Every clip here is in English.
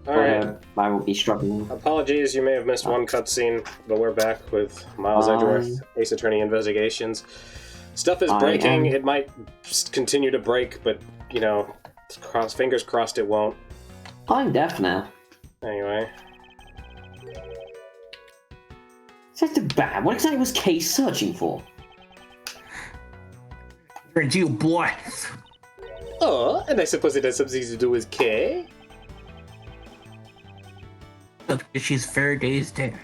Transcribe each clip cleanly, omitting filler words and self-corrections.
Alright. I will be struggling. Apologies, you may have missed one cutscene, but we're back with Miles Edgeworth, Ace Attorney Investigations. Stuff is breaking. It might continue to break, but, you know, fingers crossed it won't. I'm deaf now. Anyway. Detective Bad, what exactly was Kay searching for? You're a Jew, boy. Oh, and I suppose it has something to do with Kay? Look, she's Faraday's dad.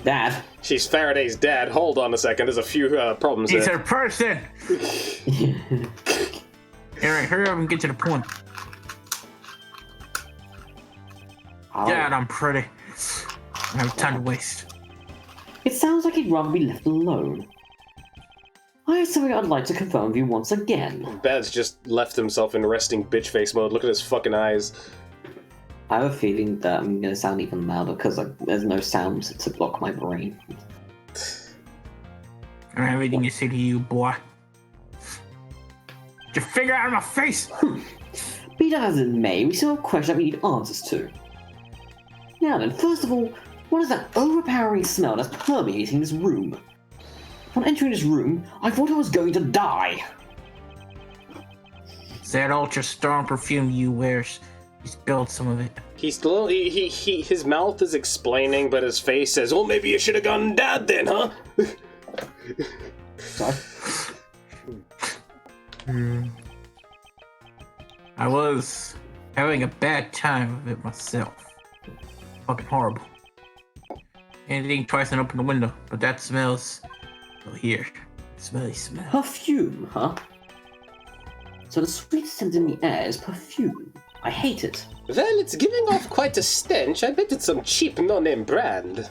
Dad? She's Faraday's dad. Hold on a second, there's a few problems He's there. a person! Alright, hurry up and get to the point. Dad, I'm pretty. I don't have time to waste. It sounds like he'd rather be left alone. I have something I'd like to confirm with you once again. Bad's just left himself in resting bitch face mode. Look at his fucking eyes. I have a feeling that I'm going to sound even louder because there's no sound to block my brain. I don't have anything to say to you, boy. Get your finger out of my face! Be that as it may, we still have questions that we need answers to. Now then, first of all, what is that overpowering smell that's permeating this room? Upon entering this room, I thought I was going to die. It's that ultra strong perfume you wear. He spilled some of it. His mouth is explaining, but his face says, "Oh, maybe you should have gone dad then, huh?" Sorry? I was having a bad time with it myself. Fucking horrible. And think twice and open the window, but that smells still here. Smelly smell. Perfume, huh? So the sweet scent in the air is perfume. I hate it. Well, it's giving off quite a stench. I bet it's some cheap no-name brand.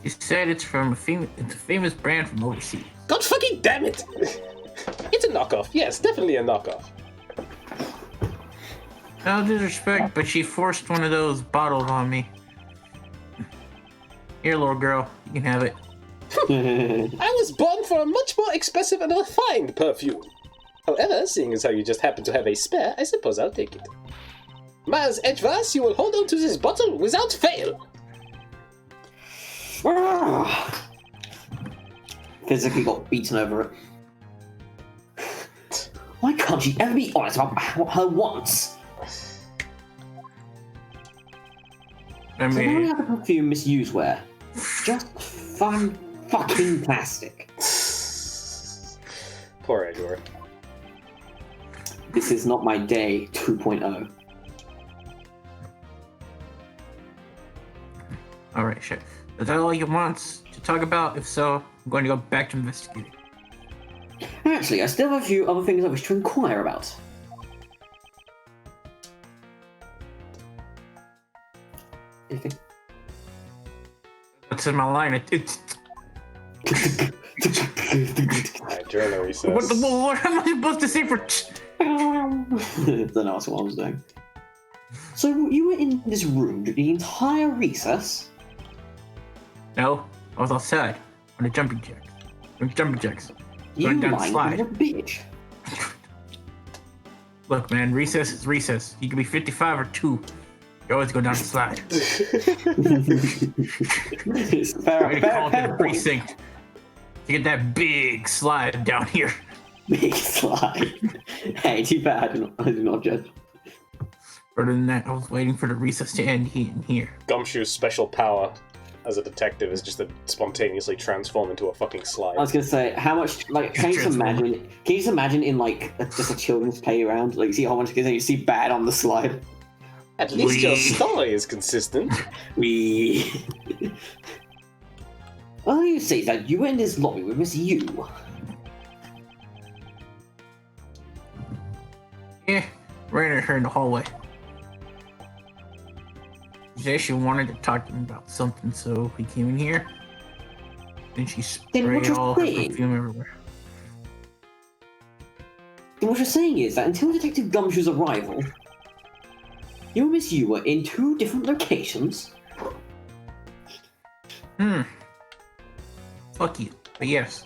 You said it's from a famous brand from overseas. God fucking damn it! It's a knockoff. Yes, definitely a knockoff. No disrespect, but she forced one of those bottles on me. Here, little girl, you can have it. I was born for a much more expensive and refined perfume. However, seeing as how you just happen to have a spare, I suppose I'll take it. Miles Edgeworth, you will hold on to this bottle without fail. Physically got beaten over it. Why can't she ever be honest about her once? I So now we mean, have the perfume Miss wear. Just fun fucking plastic. Poor Edgeworth. This is not my day 2.0. alright, shit. Is that all you want to talk about? If so, I'm going to go back to investigating. Actually, I still have a few other things I wish to inquire about. Anything? What's in my line? It's Alright, during the recess. what am I supposed to say for... Don't know what I was doing. So you were in this room the entire recess? No, I was outside on the jumping jacks. You Going down the lying slide. little bitch. Look, man, recess is recess. You can be 55 or 2. You always go down the slide. fair Precinct. To get that big slide down here. Big slide. Hey, too bad. I do not judge. Other than that, I was waiting for the recess to end here. Gumshoe's special power as a detective is just to spontaneously transform into a fucking slide. I was gonna say, how much, like, can you just imagine in, like, just a children's playground, like, see how much you see Bad on the slide? At least your story is consistent. Well, you say that you were in this lobby with Miss Yu. Yeah, ran at her in the hallway. She said she wanted to talk to me about something, so we came in here. And she sprayed all her perfume everywhere. And what you're saying is that until Detective Gumshoe's arrival, you and Miss Yu were in 2 different locations? Fuck you. But yes.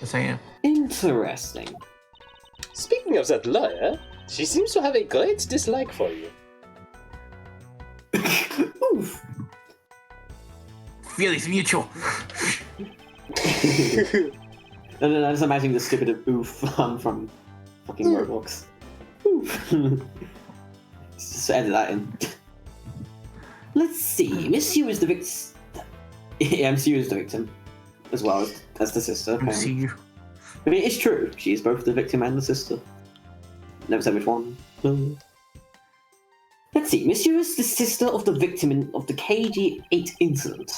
Yes, I am. Interesting. Speaking of that lawyer, She seems to have a great dislike for you. Oof. Feelings mutual. And then I just imagine the stupid oof from fucking Roblox. Oof. Just edit that in. Let's see. Miss Yu is the victim. Yeah, Miss Yu is the victim, as well as the sister. I see you. I mean, it's true. She is both the victim and the sister. Never said which one. Let's see. Miss Yu is the sister of the victim of the KG8 incident.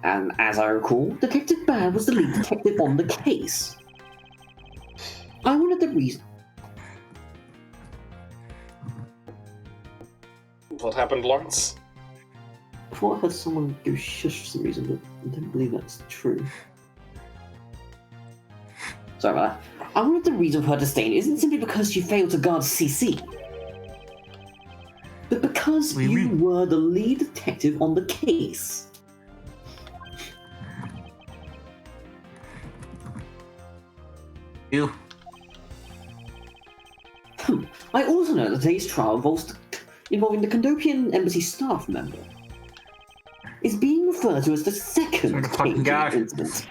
And as I recall, Detective Bad was the lead detective on the case. I wanted the reason. What happened, Lawrence? I thought I heard someone go shush for some reason, but I don't believe that's true. Sorry about that. I wanted the reason for her disdain isn't simply because she failed to guard CC, but because you were the lead detective on the case. You. I also know that today's trial involving the Condopian embassy staff member is being referred to as the second Swear to fucking God. incident.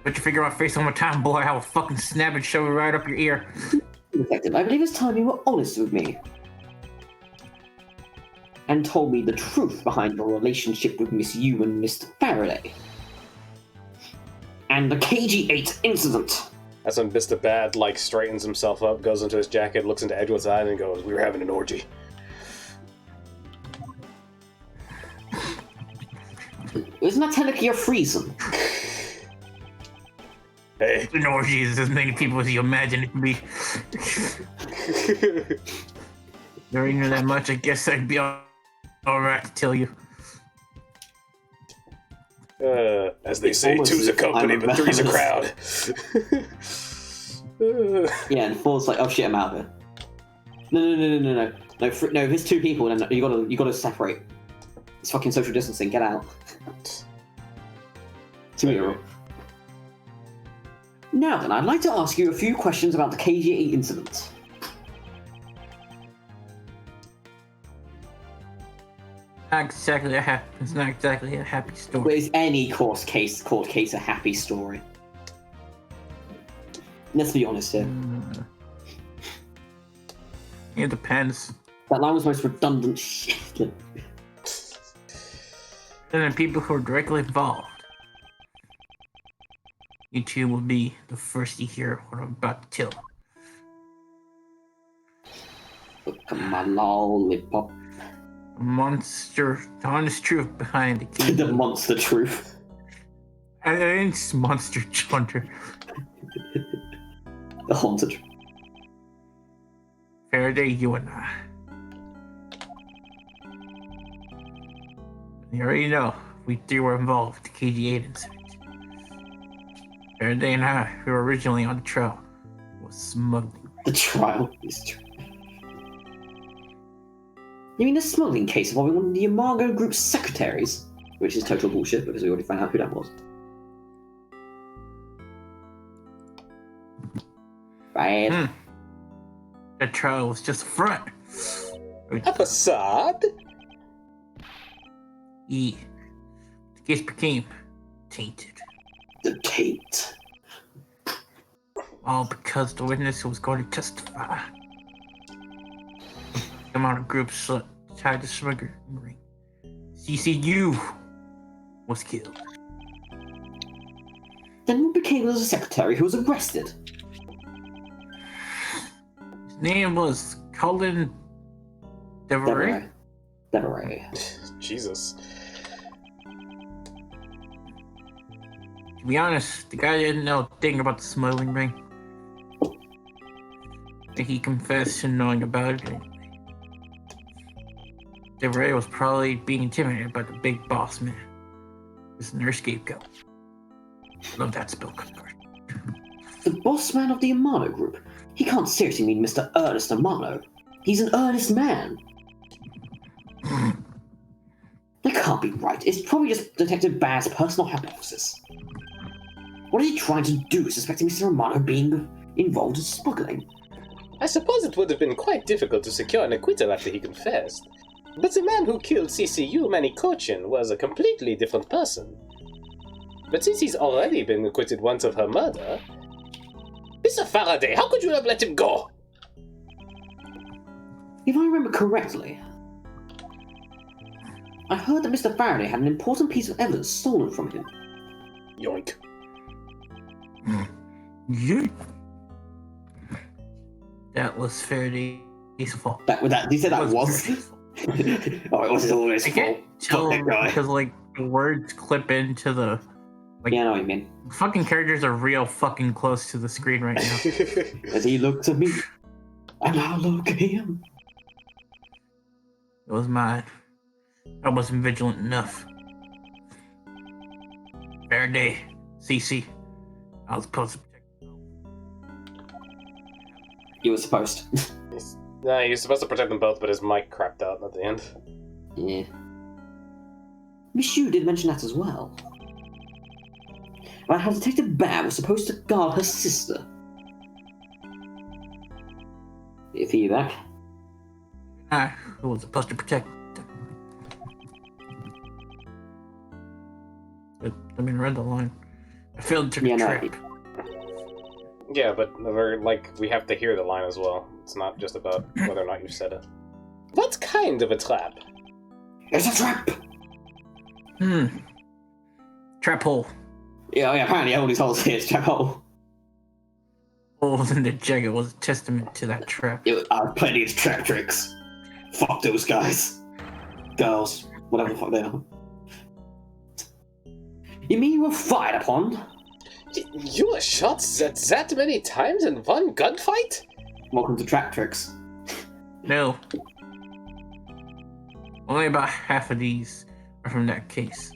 Put your finger on my face one more time, boy. I will fucking snap and shove it right up your ear. Detective, I believe it's time you were honest with me and told me the truth behind your relationship with Miss Yu and Mr. Faraday and the KG8 incident. That's when Mr. Bad, straightens himself up, goes into his jacket, looks into Edward's eye, and goes, "We were having an orgy." Isn't that technically a threesome? Hey. An orgy is as many people as you imagine it to be. There ain't that much, I guess I'd be alright to tell you. As they say, two's a company, but three's a crowd. Yeah, and four's like, oh shit, I'm out of here. No. No, if it's two people, then you gotta separate. It's fucking social distancing. Get out. To me, now then, I'd like to ask you a few questions about the KG8 incident. It's not exactly a happy story. But is any court case a happy story? Let's be honest here. It depends. That line was the most redundant shit. And then people who are directly involved. You two will be the first to hear what I'm about to tell. Look at my lollipop. The honest truth behind the key. The monster truth. And it's Monster Hunter. The haunted. Faraday, you and I. You already know, we three were involved in the KG8 incident. Faraday and I, who were originally on the trail, was smuggling. The trial is true. You mean the smuggling case involving one of the Imago Group's secretaries? Which is total bullshit because we already found out who that was. Right. That trial was just a front. A facade? Yeah. The case became tainted. The taint. All because the witness who was going to testify. The amount of groups tied to smuggling ring. CCU was killed. Then what became of the secretary who was arrested? His name was Colin Deveray. Jesus. To be honest, the guy didn't know a thing about the smuggling ring. I think he confessed to knowing about it anyway. Deveray was probably being intimidated by the big boss man. His nurse scapegoat. Love that spell card. The boss man of the Amano Group? He can't seriously mean Mr. Ernest Amano. He's an earnest man. That can't be right. It's probably just Detective Bad's personal hypothesis. What is he trying to do, suspecting Mr. Amano being involved in smuggling? I suppose it would have been quite difficult to secure an acquittal after he confessed. But the man who killed CCU Manikochin was a completely different person. But since he's already been acquitted once of her murder... Mr. Faraday, how could you have let him go? If I remember correctly, I heard that Mr. Faraday had an important piece of evidence stolen from him. Yoink. You. That was Faraday's fault. You said that was? Oh, it was always I can't tell because the words clip into the yeah, I know what you mean. fucking characters are real fucking close to the screen right now. As he looks at me, and I look at him. It was mine. I wasn't vigilant enough. Faraday, CC. I was supposed to protect them. You were supposed. No, he was supposed to protect them both, but his mic crapped out at the end. Yeah. Miss Yu did mention that as well. About how Detective Bear was supposed to guard her sister. If he back. I was supposed to protect them. I mean, read the line. I failed to trap. Yeah, but we have to hear the line as well. It's not just about whether or not you said it. What kind of a trap? It's a trap! Trap hole. Yeah, apparently all these holes here is trap hole. Holes in the jacket was a testament to that trap. I have plenty of trap tricks. Fuck those guys. Girls. Whatever the fuck they are. You mean you were fired upon? You were shot that many times in one gunfight? Welcome to Trap Tricks. No. Only about half of these are from that case.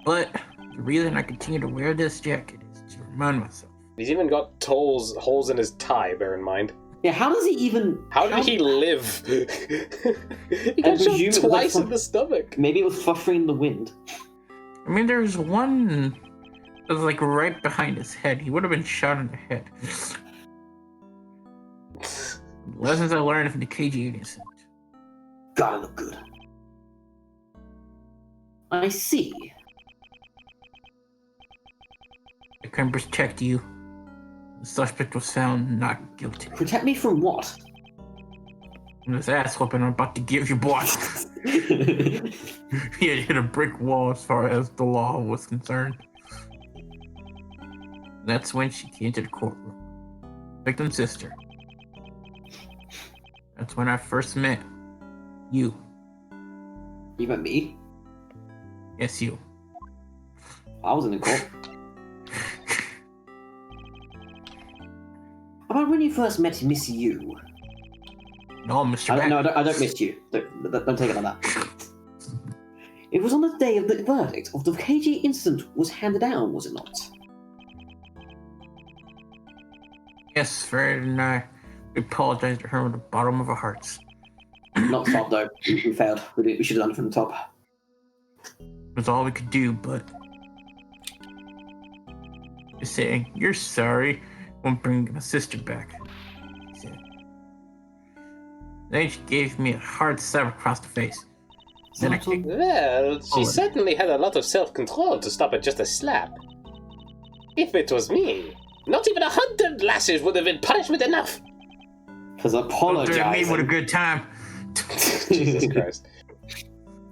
But the reason I continue to wear this jacket is to remind myself. He's even got holes in his tie, bear in mind. Yeah, how does he even... How did he live? He got shot twice in the stomach. Maybe it was frustrating the wind. I mean, there's one that was right behind his head. He would have been shot in the head. Lessons I learned from the KG incident. Gotta look good. I see. I can protect you. The suspect was found not guilty. Protect me from what? From this ass whooping I'm about to give you, boy. He had hit a brick wall as far as the law was concerned. That's when she came to the courtroom. Victim's sister. That's when I first met you. You met me? Yes, you. I was in the court. About when you first met Miss Yu? No, Mr. Beck. No, I don't miss you. Don't take it like that. It was on the day of the verdict of the KG incident was handed down, was it not? Yes, Fred and I apologized to her from the bottom of our hearts. Not stop though. We failed. We should have done it from the top. It was all we could do, but just saying you're sorry won't bring my sister back. She said. Then she gave me a hard slap across the face. Then I kicked. Well, she certainly had a lot of self-control to stop at just a slap. If it was me, not even 100 lashes would have been punishment enough. Because apologizing. Me with a good time. Jesus Christ.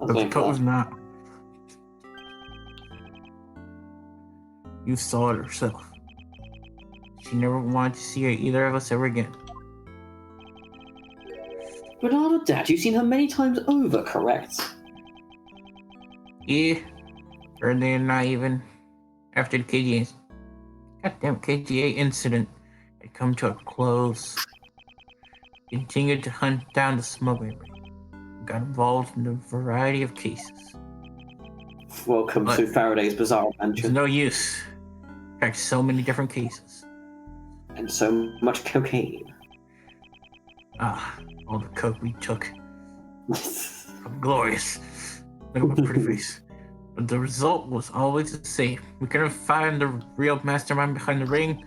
I suppose not. You saw it herself. She never wanted to see either of us ever again. Bernardo, Dad, you've seen her many times over, correct? Yeah. Earlier than not even after the KGA incident had come to a close. Continued to hunt down the smuggling ring. Got involved in a variety of cases. Welcome to Faraday's Bizarre Adventure. There's no use. Cracked so many different cases. And so much cocaine. All the coke we took. Glorious. Look at my pretty face. But the result was always the same. We couldn't find the real mastermind behind the ring.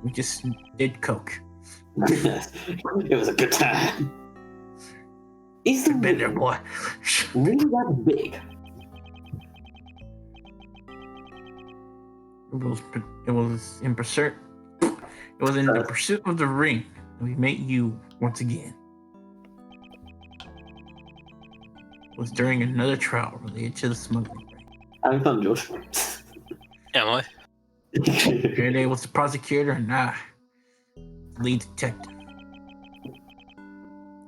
We just did coke. It was a good time. Is the Been there, room boy. really that big? It was in pursuit. It was in the pursuit of the ring. We met you once again. It was during another trial related to the smuggling ring. Having fun, Josh. Am I? Faraday was the prosecutor and I, the lead detective.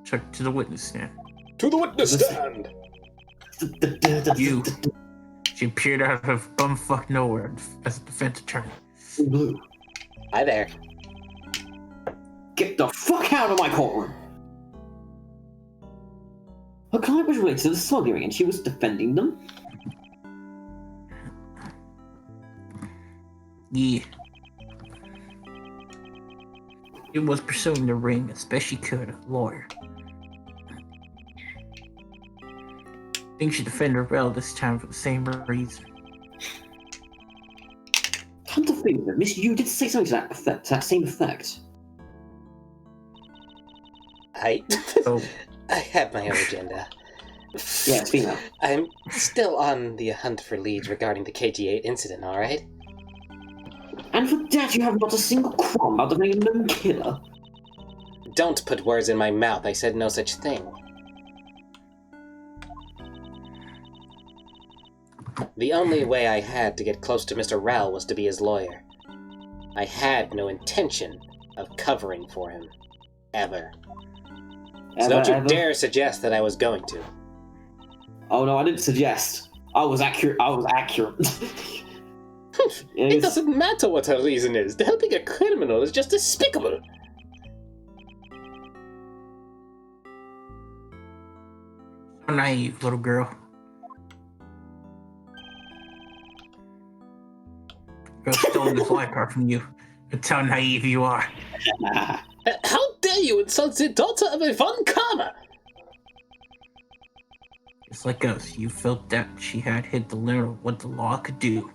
Took to the witness stand. To the witness stand! You. She appeared out of bumfuck nowhere as a defense attorney. Blue. Hi there. Get the fuck out of my courtroom! Her client was related to the smuggling ring and she was defending them? Yeah. He was pursuing the ring as best she could, a lawyer. I think she defended Rel this time for the same reason. Come to think of it, Miss Yu did say something to that effect, to that same effect. I have my own agenda. Yeah, it's female. I'm still on the hunt for leads regarding the KG8 incident, alright? And for that you haven't got a single crumb about the name known killer. Don't put words in my mouth, I said no such thing. The only way I had to get close to Mr. Rao was to be his lawyer. I had no intention of covering for him. Ever. So don't you dare suggest that I was going to. Oh no, I didn't suggest. I was accurate. It doesn't matter what her reason is. Helping a criminal is just despicable. So naive, little girl. Girl stole this life card from you. That's how naive you are. How dare you insult the daughter of a Von Karma? Just like us, you felt that she had hit the limit of what the law could do.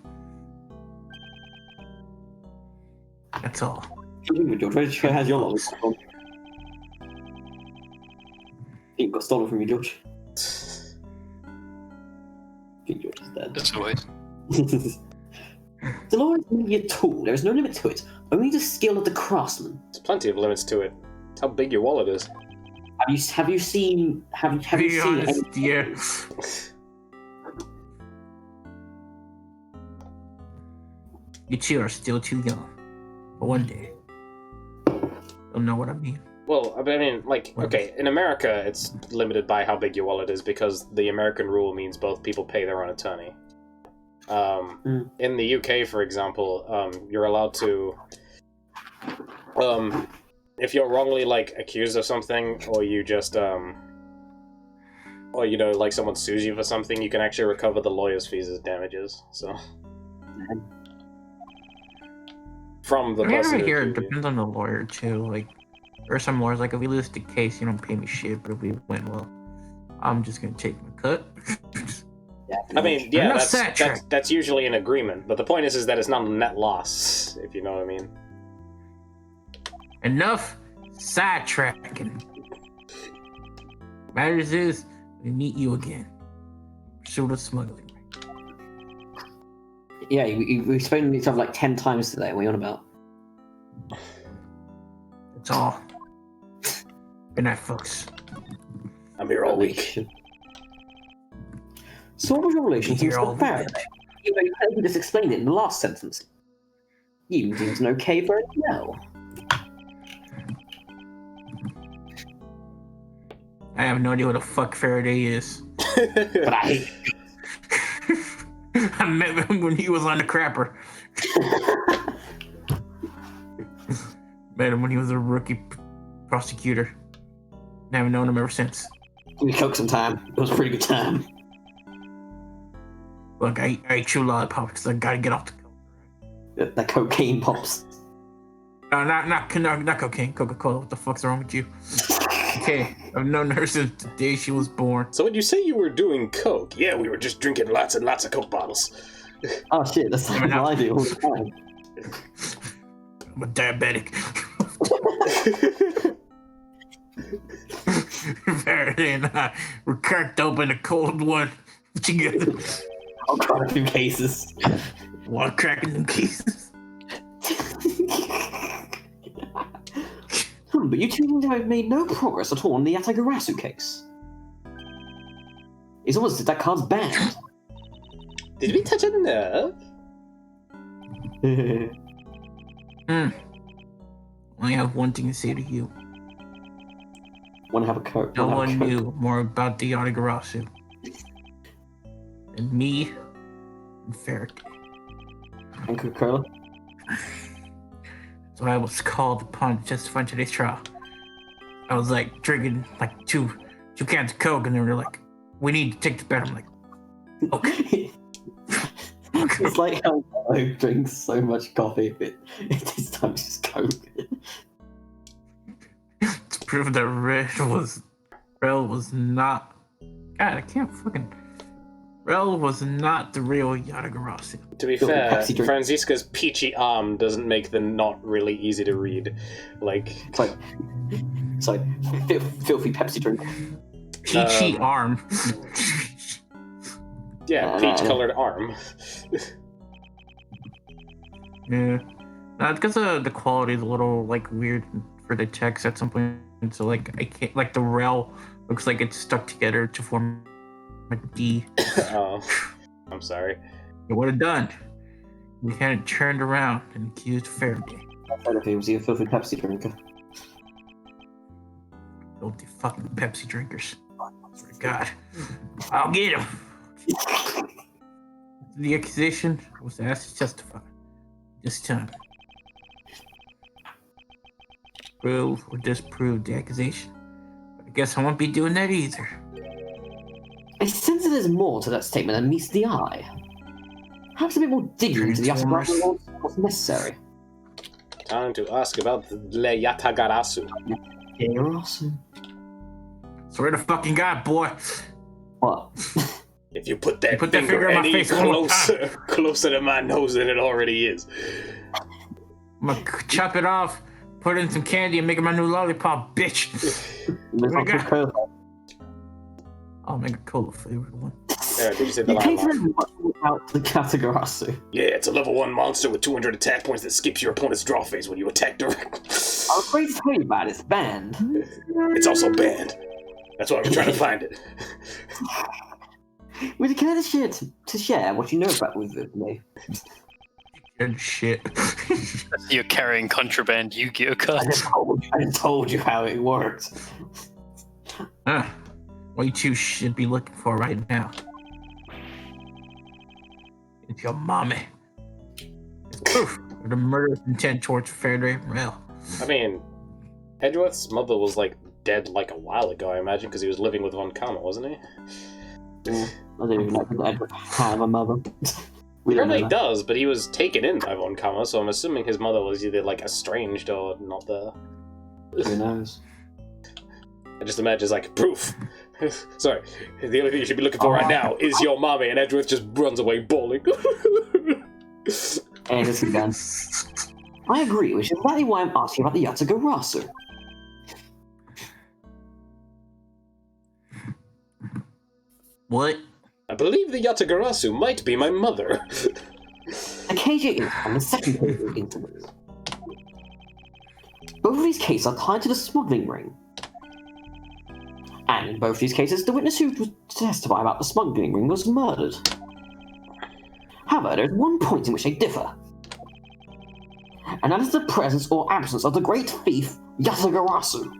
That's all. George, where has your log gone? It got stolen from you, George. I think George is dead. That's always. The law is merely a tool. There is no limit to it. Only the skill of the craftsman. There's plenty of limits to it. It's how big your wallet is. Have you seen? Have you Be seen? honest, any- yeah. You two are still too young. But one day, you'll know what I mean. Well, I mean, like, okay, in America, it's limited by how big your wallet is because the American rule means both people pay their own attorney. In the UK, for example, you're allowed to, if you're wrongly, like, accused of something, or you just, or, you know, like, someone sues you for something, you can actually recover the lawyer's fees as damages, so. From the person who here, it accused you. depends on the lawyer, too. Like, there are some lawyers, like, if we lose the case, you don't pay me shit, but if we win, well, I'm just gonna take my cut. I mean, yeah, Enough that's usually an agreement, but the point is that it's not a net loss, if you know what I mean. Enough sidetracking. Matters is, we meet you again. Pursuit of smuggling. Yeah, we've spoken to each other like 10 times today. What are you on about? That's all. Good night, folks. I'm here all week. So what was your relation to Here all Mr. Faraday? You just explained it in the last sentence. You seem to know Kay very well. I have no idea what the fuck Faraday is. But I hate I met him when he was on the crapper. Met him when he was a rookie prosecutor. I haven't known him ever since. We coke some time. It was a pretty good time. Look, I chew lollipops because I gotta get off the The cocaine pops. not cocaine, Coca-Cola. What the fuck's wrong with you? Okay, I've known her since the day she was born. So when you say you were doing coke, yeah, we were just drinking lots and lots of Coke bottles. Oh shit, that's what I do all the time. I'm a diabetic. Faraday and I were cracked open a cold one together. I'll crack a few cases. While cracking them cases. But you two seem to have made no progress at all in the Yatagarasu case. It's almost as if that card's banned. Did we touch a nerve? I have one thing to say to you. Want to have a coat? No one knew more about the Yatagarasu than me and Faraday. And Coca-Cola? So I was called upon to testify in today's trial. I was like drinking like two cans of Coke, and they were like, "We need to take the bet." I'm like, "Okay." It's like how I drink so much coffee, but this time it's just Coke. To prove that Rel was not. God, I can't fucking. Rel was not the real Yatagarasu. To be fair, Franziska's peachy arm doesn't make the not really easy to read. Like, it's like filthy Pepsi drink. Peachy arm. Yeah, peach-colored arm. Yeah. No, it's because the quality is a little like weird for the text at some point. So like I can't like the Rel looks like it's stuck together to form a D. Oh, I'm sorry. It would have done. We had it turned around and accused Faraday. I don't know if he was a filthy Pepsi drinker. Filthy fucking Pepsi drinkers. Swear to God. I'll get him. The accusation was asked to testify. This time. Prove or disprove the accusation. But I guess I won't be doing that either. I sense that there's more to that statement than meets the eye. Perhaps a bit more digging into the Yatagarasu was necessary. Time to ask about the Yatagarasu. Yatagarasu? Swear to fucking God, boy. What? If you put that, finger finger in my any face closer to my nose than it already is. I'm gonna chop it off, put in some candy, and make it my new lollipop, bitch. I'll make a cola flavored one. Did you say the You can't line? remember much about the Yatagarasu. Yeah, it's a level 1 monster with 200 attack points that skips your opponent's draw phase when you attack directly. I was afraid to tell you about it. It's banned. It's also banned. That's why we're trying to find it. Would you care to share what you know about with me? Good shit. You're carrying contraband Yu-Gi-Oh cards. I just told you how it works. What you two should be looking for right now. It's your mommy. It's proof of the murderous intent towards Faraday and Rel. I mean, Edgeworth's mother was like dead like a while ago, I imagine, because he was living with Von Kama, wasn't he? Yeah, I don't even know if Edward have a mother. He probably does, but he was taken in by Von Kama, so I'm assuming his mother was either like estranged or not there. Who knows? I just imagine it's like proof. Sorry, the only thing you should be looking for right now is your mommy, and Edgeworth just runs away bawling. And it's again. I agree, which is exactly why I'm asking about the Yatagarasu. What? I believe the Yatagarasu might be my mother. The KJ is on the second case of incidents. Both of these cases are tied to the smuggling ring. And in both these cases, the witness who was to testify about the smuggling ring was murdered. However, there is one point in which they differ. And that is the presence or absence of the great thief, Yatagarasu.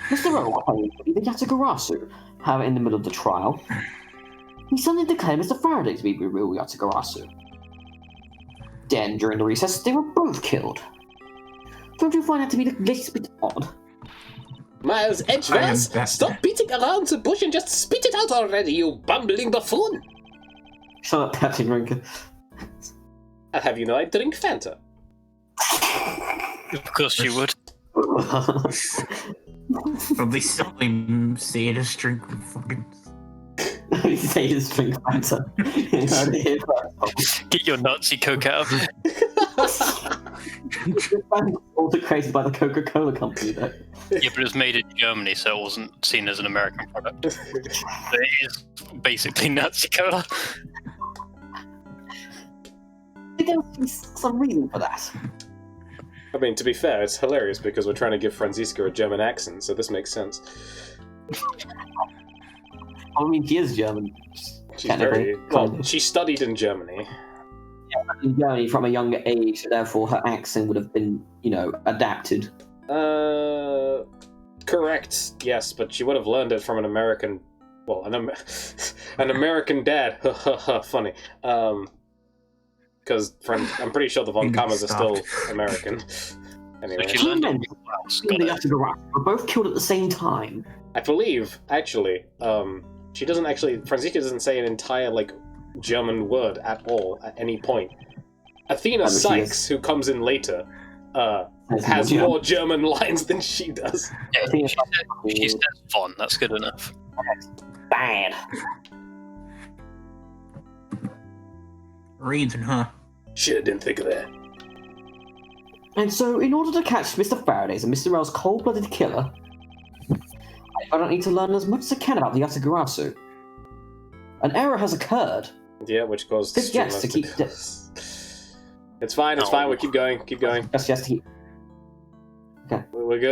Mr. Rowe claimed to be the Yatagarasu. However, in the middle of the trial, he suddenly declared Mr. Faraday to be the real Yatagarasu. Then, during the recess, they were both killed. Don't you find that to be the least bit odd? Miles Edgeworth, stop beating around the bush and just spit it out already, you bumbling buffoon! Shut up, Pepsi drinker. I'll have you know I drink Fanta. Of course you would. At least something sadist drink fucking. Sadist drink Fanta. Get your Nazi coke out of it. Also created by the Coca-Cola company, though. Yeah, but it was made in Germany, so it wasn't seen as an American product. But it is basically Nazi cola. There's some reason for that. I mean, to be fair, it's hilarious because we're trying to give Franziska a German accent, so this makes sense. I mean, she is German. She's very... Well, she studied in Germany. In Germany from a younger age, therefore her accent would have been, adapted. Correct, yes, but she would have learned it from an American... Well, an American dad. Funny. Because I'm pretty sure the Von Kammers are still American. Anyway. So she learned it were both killed at the same time. I believe, actually, she doesn't actually... Franziska doesn't say an entire, German word at all at any point. Athena Sykes, who comes in later, has more German lines than she does. Yeah, she says Von, that's good enough. Bad. Reason, huh? Shit, didn't think of that. And so, in order to catch Mr. Faraday's and Mr. Rell's cold-blooded killer, I don't need to learn as much as I can about the Yatagarasu. An error has occurred. Yeah, which caused Yes, to keep... It's fine, we keep going. Yes, to keep... We're good.